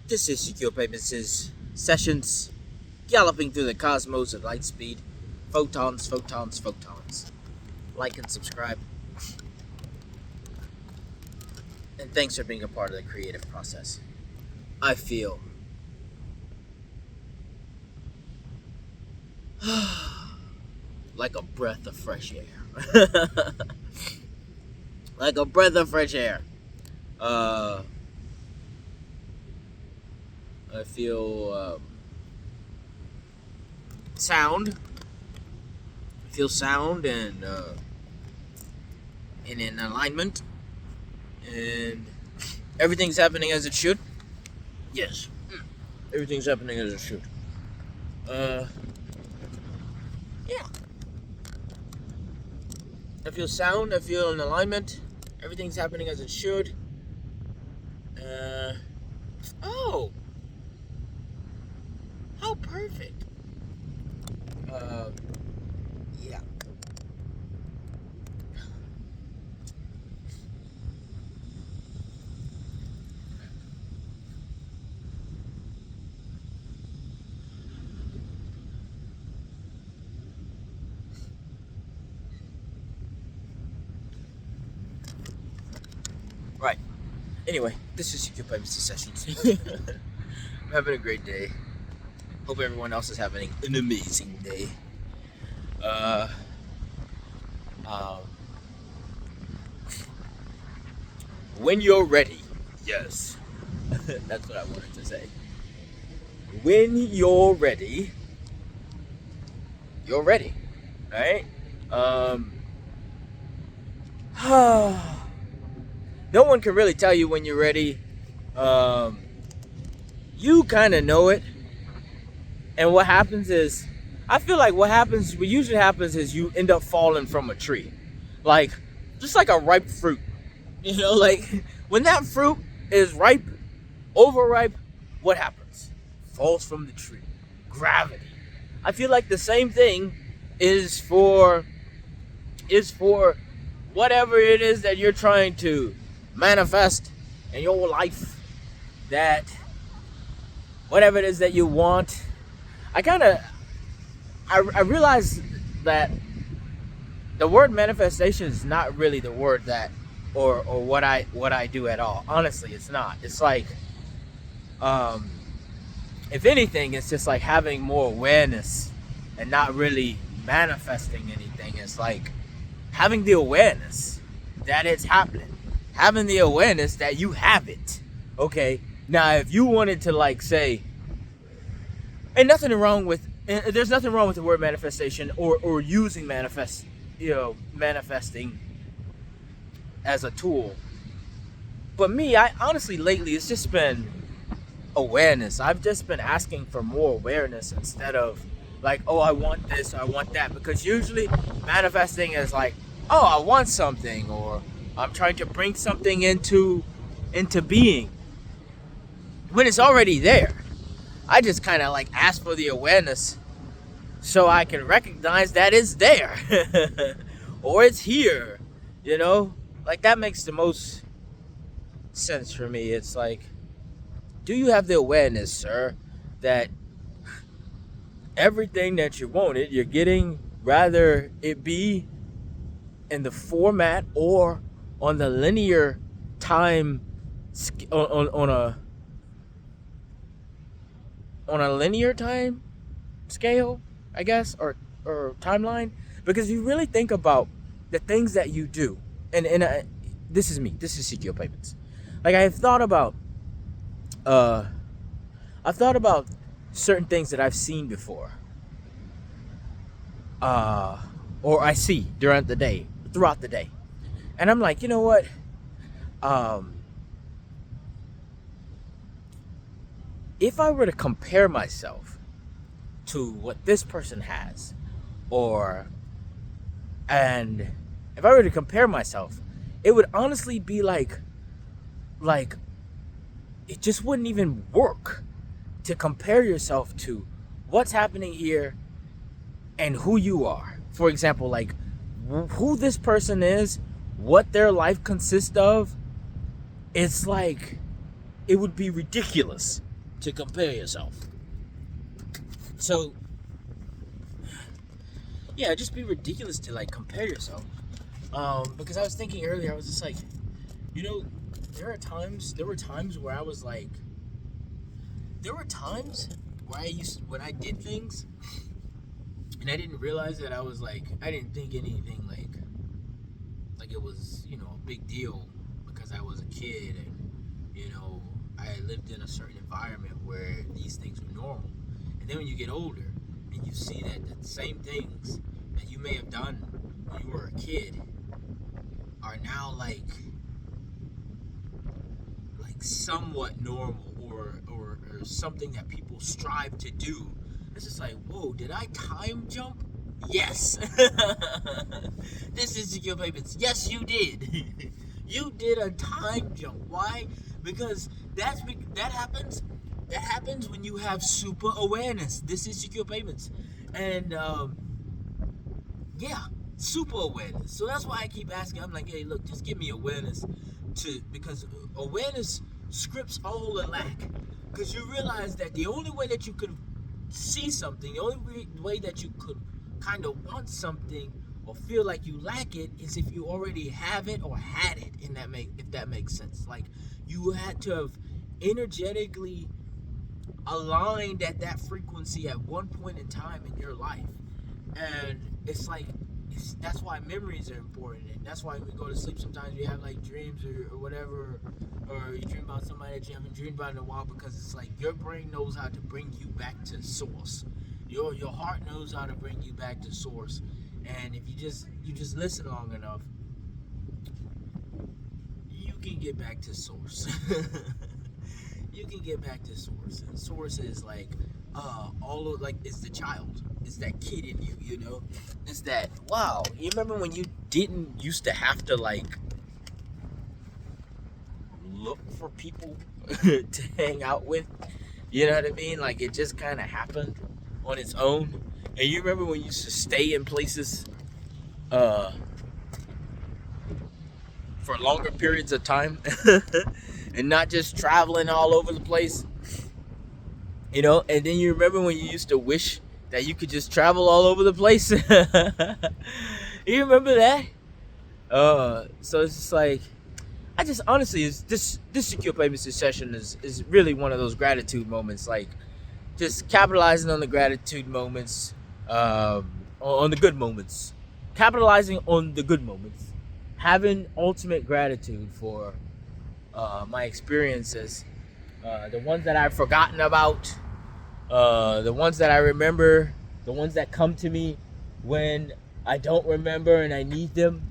This is Secure Payments' Sessions, galloping through the cosmos at light speed. Photons, photons, photons. Like and subscribe. And thanks for being a part of the creative process. I feel like a breath of fresh air. Like a breath of fresh air. I feel sound. I feel sound and in alignment, and everything's happening as it should. Yes, everything's happening as it should. Yeah. I feel sound. I feel in alignment. Everything's happening as it should. Oh. How perfect. Yeah. Right. Anyway, this is Secure Payments Sessions. I'm having a great day. Hope everyone else is having an amazing day. When you're ready, yes, that's what I wanted to say. When you're ready, right? No one can really tell you when you're ready. You kind of know it. And what happens is, I feel like what usually happens is you end up falling from a tree. Like, just like a ripe fruit. You know, like, when that fruit is ripe, overripe, what happens? Falls from the tree. Gravity. I feel like the same thing is for whatever it is that you're trying to manifest in your life. That, whatever it is that you want. I realize that the word manifestation is not really the word that or what I do at all. Honestly, it's not. It's like if anything, it's just like having more awareness and not really manifesting anything. It's like having the awareness that it's happening. Having the awareness that you have it. Okay. Now if you wanted to like say, there's nothing wrong with the word manifestation or using manifesting as a tool. But me, I honestly lately it's just been awareness. I've just been asking for more awareness instead of like, oh, I want this, or I want that, because usually manifesting is like, oh, I want something, or I'm trying to bring something into being when it's already there. I just kind of like ask for the awareness so I can recognize that it's there or it's here, you know? Like, that makes the most sense for me. It's like, do you have the awareness, sir, that everything that you wanted, you're getting, rather it be in the format or on the linear time on a linear time scale, I guess, or timeline? Because you really think about the things that you do, and this is me. This is Secure Payments. Like, I've thought about certain things that I've seen before, or I see throughout the day, and I'm like, you know what? If I were to compare myself to what this person has, and if I were to compare myself, it would honestly be like it just wouldn't even work to compare yourself to what's happening here and who you are. For example, like who this person is, what their life consists of. It's like, it would be ridiculous to compare yourself. So, yeah, just be ridiculous to like compare yourself. Because I was thinking earlier, I was just like, you know, there were times where I was like, there were times where when I did things, and I didn't realize that I didn't think anything like it was, a big deal because I was a kid and, I lived in a certain environment where these things were normal. And then when you get older and you see that the same things that you may have done when you were a kid are now like somewhat normal or something that people strive to do. It's just like, whoa, did I time jump? Yes. This is your payments. Yes, you did. You did a time jump. Why? Because that happens. That happens when you have super awareness. This is secure payments, and yeah, super awareness. So that's why I keep asking. I'm like, hey, look, just give me awareness because awareness scripts all the lack. Because you realize that the only way that you could see something, the only way that you could kind of want something or feel like you lack it is if you already have it or had it. If that makes sense. Like you had to have energetically aligned at that frequency at one point in time in your life, and that's why memories are important, and that's why when we go to sleep sometimes we have like dreams or whatever, or you dream about somebody that you haven't dreamed about in a while, because it's like your brain knows how to bring you back to source. Your heart knows how to bring you back to source, and if you just listen long enough, you can get back to source. You can get back to source, and source is like it's the child, it's that kid in you, it's that, wow, you remember when you didn't used to have to like look for people to hang out with, you know what I mean? Like it just kind of happened on its own. And you remember when you used to stay in places for longer periods of time and not just traveling all over the place, and then you remember when you used to wish that you could just travel all over the place. You remember that? So it's just like, I just honestly, this secure payments session is really one of those gratitude moments, like just capitalizing on the gratitude moments, on the good moments, capitalizing on the good moments, having ultimate gratitude for my experiences, the ones that I've forgotten about, the ones that I remember, the ones that come to me when I don't remember and I need them.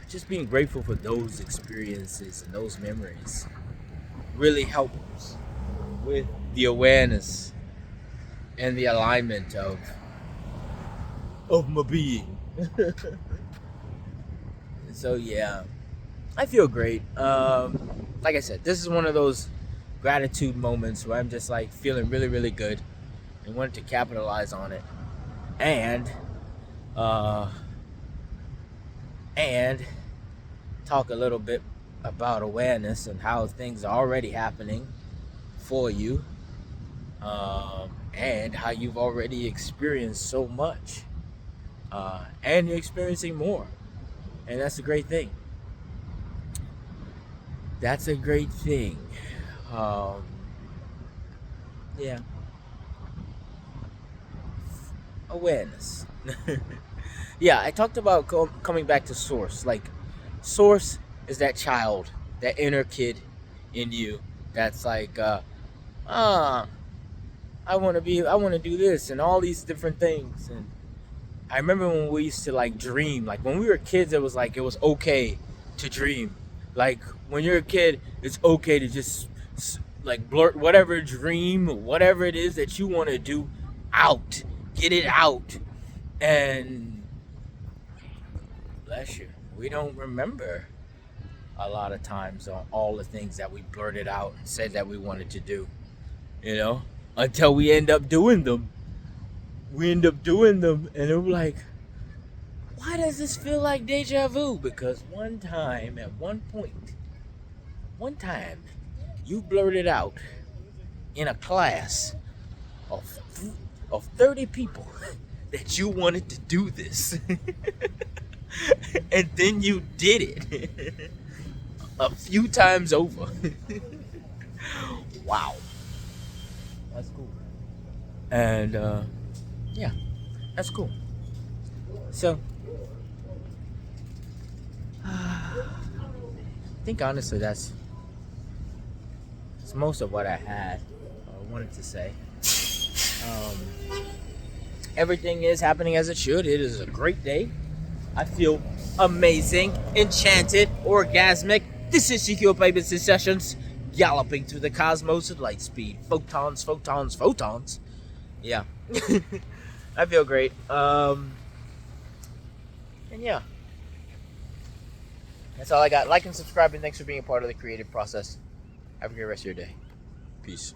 Just being grateful for those experiences and those memories really helps with the awareness and the alignment of my being. So yeah, I feel great. Like I said, this is one of those gratitude moments where I'm just like feeling really, really good and wanted to capitalize on it, and talk a little bit about awareness and how things are already happening for you, and how you've already experienced so much, and you're experiencing more, and that's a great thing. That's a great thing. Yeah. Awareness. Yeah, I talked about coming back to source. Like, source is that child, that inner kid in you that's like, I want to do this and all these different things. And I remember when we used to like dream, like when we were kids, it was okay to dream. Like when you're a kid, it's okay to just like blurt whatever dream, whatever it is that you want to do out, get it out. And bless you, we don't remember a lot of times on all the things that we blurted out and said that we wanted to do, until we end up doing them. And we're like, why does this feel like deja vu? Because one time, You blurted out in a class of of 30 people that you wanted to do this. And then you did it a few times over. Wow. That's cool. And yeah, that's cool. So I think honestly that's most of what I had wanted to say. Everything is happening as it should. It is a great day. I feel amazing, enchanted, orgasmic. This is Secure Babysitting Sessions, galloping through the cosmos at light speed. Photons, photons, photons. Yeah. I feel great. And yeah. That's all I got. Like and subscribe, and thanks for being a part of the creative process. Have a great rest of your day. Peace.